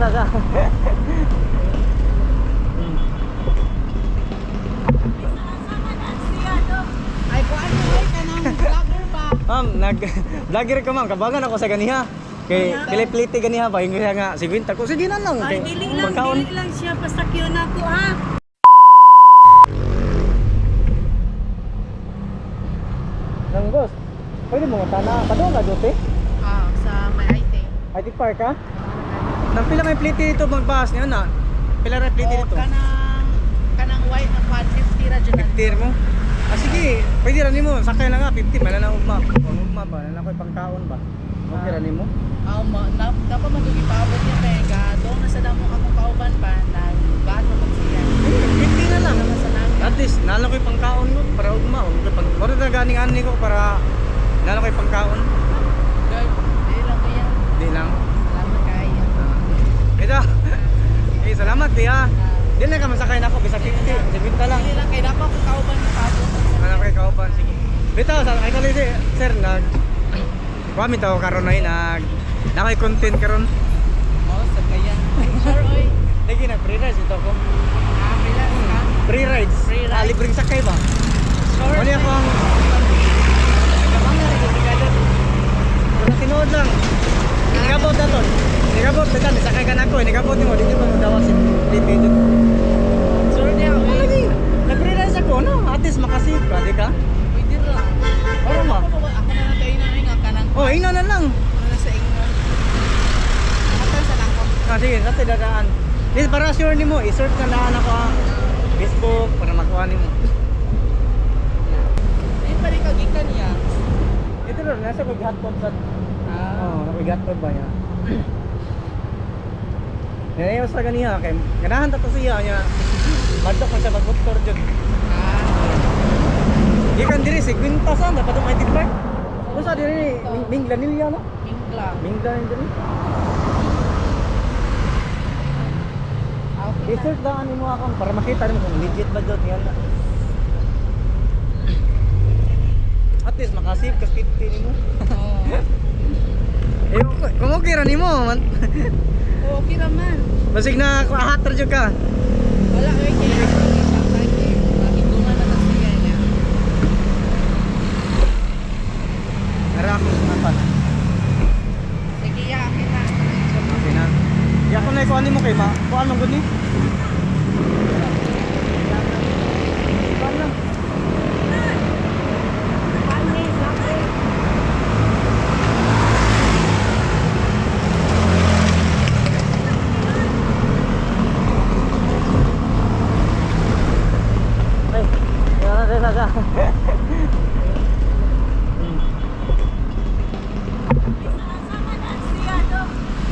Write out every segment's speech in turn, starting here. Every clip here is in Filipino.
Sa. Ay, kuan mo ka ng vlogger ba? Ma'am, nag-vlogger ka ma'am, kabangan ako sa ganiha. Kay pilipliti ganiha ba, hindi nga sigwinta ko. Sige na lang. Ay, dili lang siya. Basta kyo na ko, ha? Nang boss, pwede mo matana. Padong ka dote? Sa may IT. IT Park ka? Nang pila may pliti dito magbahas niya na? Pila may pliti dito? Kanang white na 150 ra dyan. 50 mo? Ah sige, pwede rin mo. Sakay na nga, 50. May na ugma. Kung ugma ba? May na pangkaon ba? Okay rin mo? Dapat matugi paabot niya kay doon na sa damo akong kauban pa na gaano man siya. 50 na lang. Sa namin. At least, nalo ko'y pangkaon mo para ugma. Maro na ganing ani ko para nalo ko'y pangkaon. Guys, di lang kaya. Di lang. Salamat kaya. Ito. Eh, salamat di ha. Di na ka masakay na ako. Bisa 50. Sabinta lang. Di lang kay dapat akong kauban na paabot. Ano kay kaupan? Sige. Dito, ay kali si sir, kami tao karon ay nakay content karon. Oh, sa kaya. Sure, oy. Lagi na free rides ito ko. Bilas ka. Free rides. Free rides. Libreng sakay ba? Sure. Ano ako ang nagkamang na rin komplikado. Kung nakinood lang. Nagabot na to. Nagabot. Teka, nisakay ka na ako. Nagabot mo. Dito ba mo dawas yung video. Sure niya, oy. Lagi. Nag-free rides ako, no? At least makasave ka, di ka? Pwede lang. Oo ma. Ako na tayo na nga kanang. Oh, ina na lang. Ano sa inyo? Atan sa lang ko. Ah, sige, sa dadaan. Please, para sure ni mo, i-search na daan ako ang Facebook para makuha ni mo. Di pa rin kagikan niya. Ito rin, nasa pag-hotpot sa... Oo, napag-hotpot ba niya? Nanayos sa ganiya, kay ganahan ta to siya niya. Madok man siya mag-motor dyan. Ikan diri, 50 saan, dapat itong IT Park. Kung sa diri, Mingla nilya, no? Mingla. Mingla nilya. I-search daan mo akong para makita mo kung legit ba doon. Yan. At least makasave ka 50 ni mo. Eh, kung okay ra ni mo, man. Okay naman. Basig na ahatar jud ka. Wala kay kaya ako isang kay magitungan na lang siya niya. Ara ako napan. Sige ya akin na. Okay na. Ya ko na ko ani mo kay ma. Kuan man gud ni. Kuan lang. Ay, ya na sa.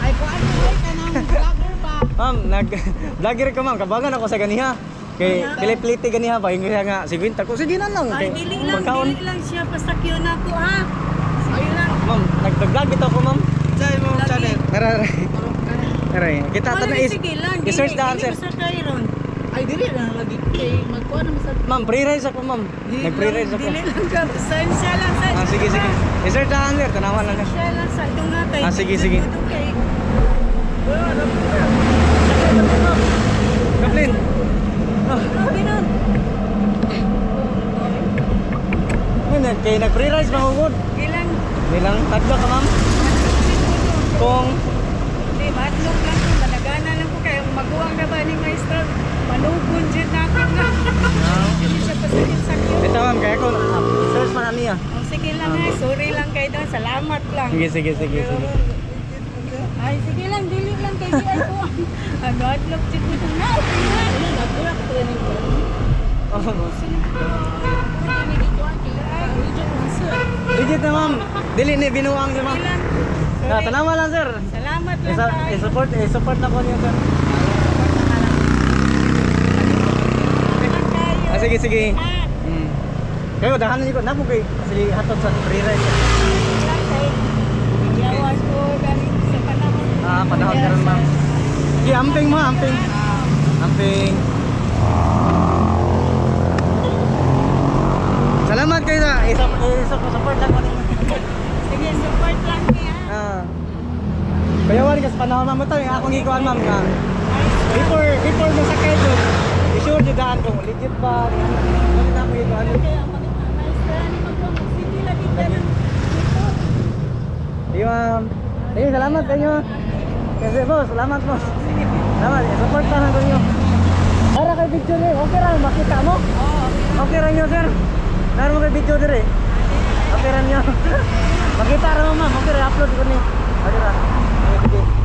Ay kuan mo ka ng vlogger ba? Ma'am, nag-vlogger ka ma'am, kabangan ako sa ganiha. Kay pilipliti ganiha ba, hindi nga sigwinta ko. Sige na lang. Ay Kay dili pagkaon. lang siya basta kyo na ko, ha? Sige lang. Ma'am, nag-vlog ito ako ma'am. Say mo channel. Tara, tara. Kita ta na Sige lang. i-search daan sir. Sa Kairon. Ay dili na lagi kay magkuha na sa Ma'am, pre-rise ako ma'am. Nag-pre-rise ako. Dili lang ka. Sign siya lang sa. Ah, sige. I-search daan sir, tanawan lang. Siya lang sa itong natay. Ah, sige. Kaplin. Grabe nun. Kay nag-pre-rise ba hugod? Ilang. Nilang tadlo ka ma'am. Kung Hindi, matlog lang ko. Managana lang ko. Kaya maguwang na ba ni Maestro? Manugon dyan na ako na. Hindi siya pasakit sa kyo. ito ma'am, kaya ko search man niya. Oh, sige lang ha. Sorry lang kayo doon. Salamat lang. Sige. Ay, sige lang. Dili lang kayo. Ay ko. Ano, atlog dyan ko na. Nagulak ko rin ko. Legit na ma'am. Dili ni binuang niya ma'am. Na tanawa lang sir. Salamat lang tayo. I-support na ko niya sir. Ah, sige. Kayo dahan niyo ko na po kay sige hatod sa free ride. Yawas ko galing sa panahon. Ah, panahon karon ma'am. Sige, amping mo, amping. Salamat kayo sa support lang ko ninyo. Sige, support lang niya. Ah. Bayawan kasi panahon ma'am ito, yung akong ikuan ma'am nga. Before mo sakay doon, i-sure nyo daan kung legit ba. Ano na ako ikuan. Kaya maestra ni magkuang sige lagi ka na dito. Sige ma'am. Sige, salamat sa inyo. Kasi boss, salamat boss. Salamat, support ka na ko nyo. Para kay video rin, okay lang, makita mo? Oo. Okay lang nyo sir. Naro mo kay video rin eh. Okay lang nyo. Makita rin mo ma'am, okay rin, upload ko ni. Okay lang. Sige.